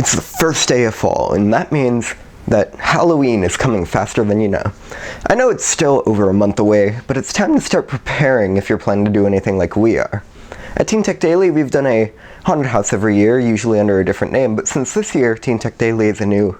It's the first day of fall, and that means that Halloween is coming faster than you know. I know it's still over a month away, but it's time to start preparing if you're planning to do anything like we are. At Teen Tech Daily, we've done a haunted house every year, usually under a different name, but since this year Teen Tech Daily is a new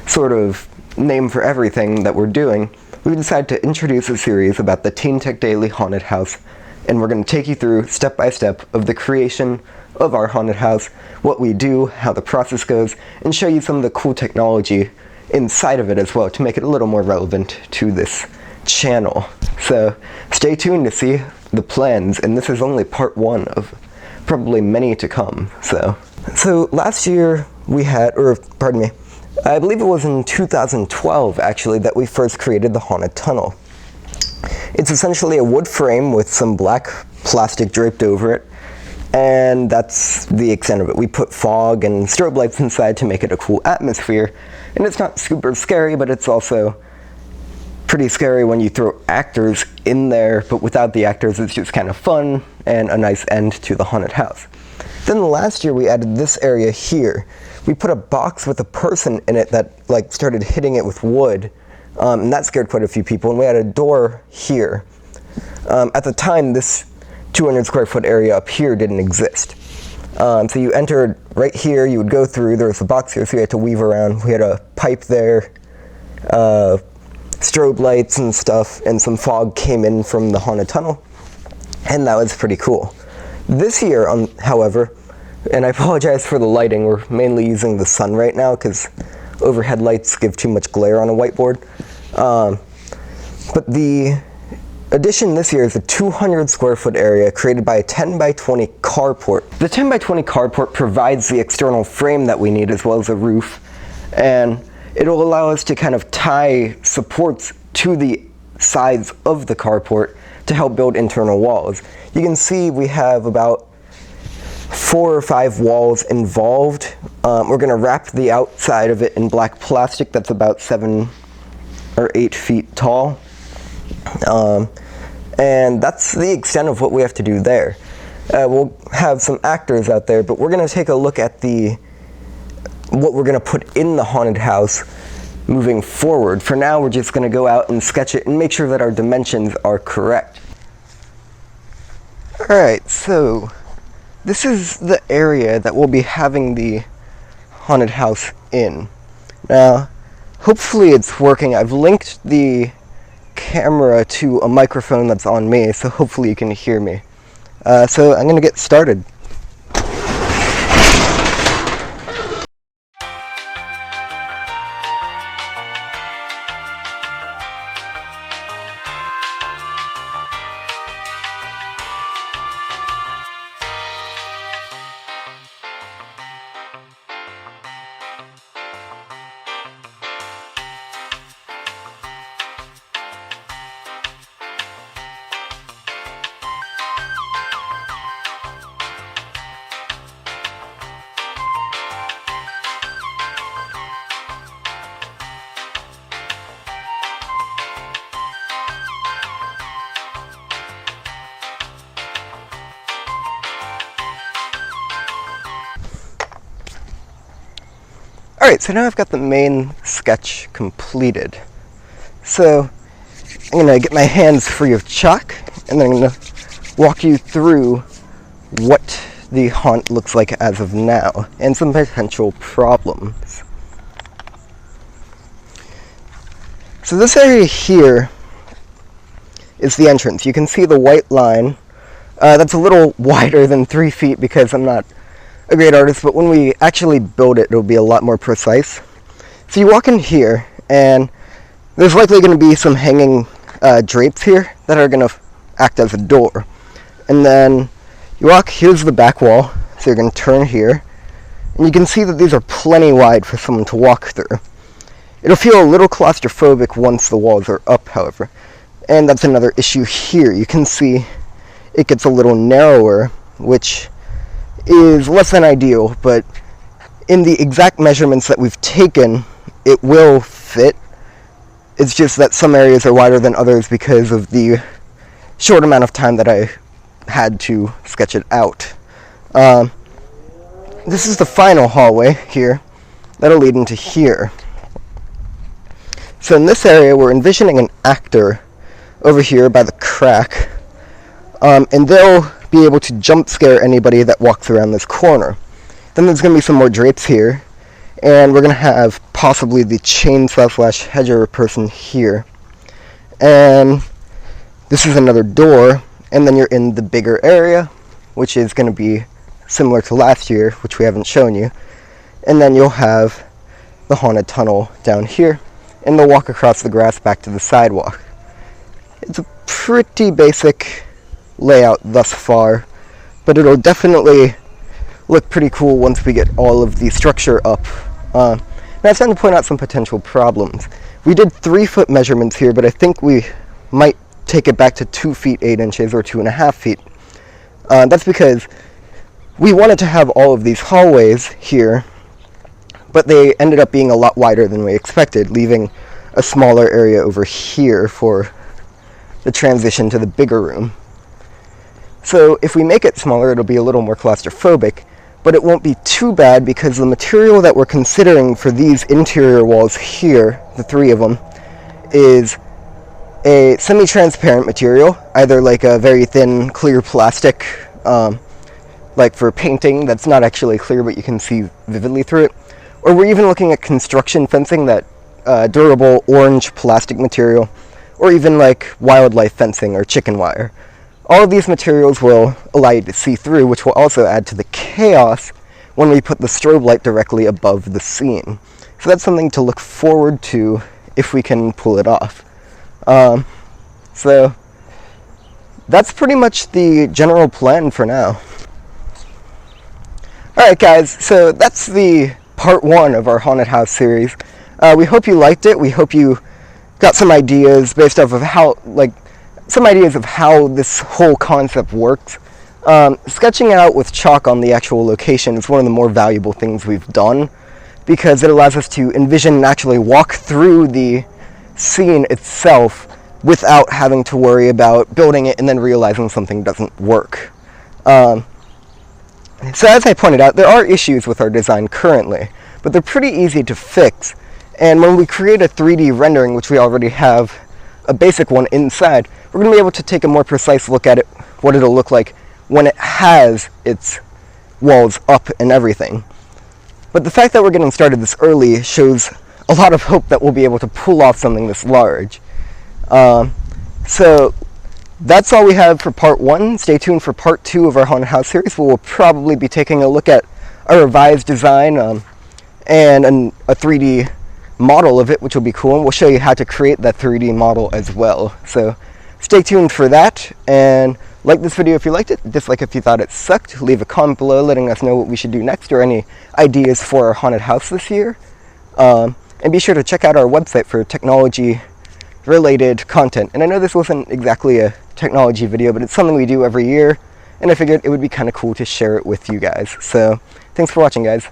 sort of name for everything that we're doing, we decided to introduce a series about the Teen Tech Daily haunted house, and we're going to take you through step by step of the creation of our haunted house, what we do, how the process goes, and show you some of the cool technology inside of it as well to make it a little more relevant to this channel. So stay tuned to see the plans, and this is only part one of probably many to come. So last year we had, I believe it was in 2012 actually, that we first created the haunted tunnel. It's essentially a wood frame with some black plastic draped over it, and that's the extent of it. We put fog and strobe lights inside to make it a cool atmosphere, and it's not super scary, but it's also pretty scary when you throw actors in there, but without the actors it's just kind of fun and a nice end to the haunted house. Then last year we added this area here. We put a box with a person in it that started hitting it with wood, and that scared quite a few people, and we had a door here. At the time, this 200 square foot area up here didn't exist. So you entered right here, you would go through, there was a box here, so you had to weave around. We had a pipe there, strobe lights and stuff, and some fog came in from the haunted tunnel, and that was pretty cool. This year, however, and I apologize for the lighting, we're mainly using the sun right now because overhead lights give too much glare on a whiteboard. But the addition this year is a 200 square foot area created by a 10 by 20 carport. The 10 by 20 carport provides the external frame that we need as well as a roof, and it'll allow us to kind of tie supports to the sides of the carport to help build internal walls. You can see we have about 4 or 5 walls involved. We're going to wrap the outside of it in black plastic that's about 7 or 8 feet tall. And that's the extent of what we have to do there. We'll have some actors out there, but we're going to take a look at what we're going to put in the haunted house moving forward. For now, we're just going to go out and sketch it and make sure that our dimensions are correct. Alright, so this is the area that we'll be having the haunted house in. Now, hopefully it's working. I've linked the camera to a microphone that's on me, so hopefully you can hear me. So I'm going to get started. Alright, so now I've got the main sketch completed. So I'm going to get my hands free of chalk, and then I'm going to walk you through what the haunt looks like as of now, and some potential problems. So this area here is the entrance. You can see the white line. That's a little wider than 3 feet because I'm not a great artist, but when we actually build it, it'll be a lot more precise. So you walk in here, and there's likely going to be some hanging drapes here that are going to act as a door. And then you walk, here's the back wall, so you're going to turn here, and you can see that these are plenty wide for someone to walk through. It'll feel a little claustrophobic once the walls are up, however. And that's another issue here. You can see it gets a little narrower, which is less than ideal, but in the exact measurements that we've taken, it will fit. It's just that some areas are wider than others because of the short amount of time that I had to sketch it out. This is the final hallway here. that'll lead into here. So in this area, we're envisioning an actor over here by the crack, and they'll be able to jump scare anybody that walks around this corner. Then there's going to be some more drapes here, and we're going to have possibly the chainsaw / hedger person here. And this is another door, and then you're in the bigger area, which is going to be similar to last year, which we haven't shown you. And then you'll have the haunted tunnel down here, and they'll walk across the grass back to the sidewalk. It's a pretty basic layout thus far, but it'll definitely look pretty cool once we get all of the structure up. Now it's time to point out some potential problems. We did 3-foot measurements here, but I think we might take it back to 2 feet 8 inches or 2.5 feet. That's because we wanted to have all of these hallways here, but they ended up being a lot wider than we expected, leaving a smaller area over here for the transition to the bigger room. So if we make it smaller, it'll be a little more claustrophobic, but it won't be too bad because the material that we're considering for these interior walls here, the 3 of them, is a semi-transparent material, either like a very thin, clear plastic, like for painting that's not actually clear but you can see vividly through it, or we're even looking at construction fencing, that durable orange plastic material, or even like wildlife fencing or chicken wire. All of these materials will allow you to see through, which will also add to the chaos when we put the strobe light directly above the scene. So that's something to look forward to if we can pull it off. So that's pretty much the general plan for now. Alright guys, so that's the part 1 of our haunted house series. We hope you liked it. We hope you got some ideas based off of how, some ideas of how this whole concept works. Sketching out with chalk on the actual location is one of the more valuable things we've done, because it allows us to envision and actually walk through the scene itself without having to worry about building it and then realizing something doesn't work. So as I pointed out, there are issues with our design currently, but they're pretty easy to fix. And when we create a 3D rendering, which we already have a basic one inside, we're going to be able to take a more precise look at it, what it'll look like when it has its walls up and everything. But the fact that we're getting started this early shows a lot of hope that we'll be able to pull off something this large. So that's all we have for part 1. Stay tuned for part 2 of our haunted house series, where we'll probably be taking a look at a revised design and a 3D model of it, which will be cool, and we'll show you how to create that 3D model as well. So stay tuned for that, and like this video if you liked it, dislike if you thought it sucked, leave a comment below letting us know what we should do next or any ideas for our haunted house this year, and be sure to check out our website for technology related content. And I know this wasn't exactly a technology video, but it's something we do every year, and I figured it would be kind of cool to share it with you guys. So thanks for watching, guys.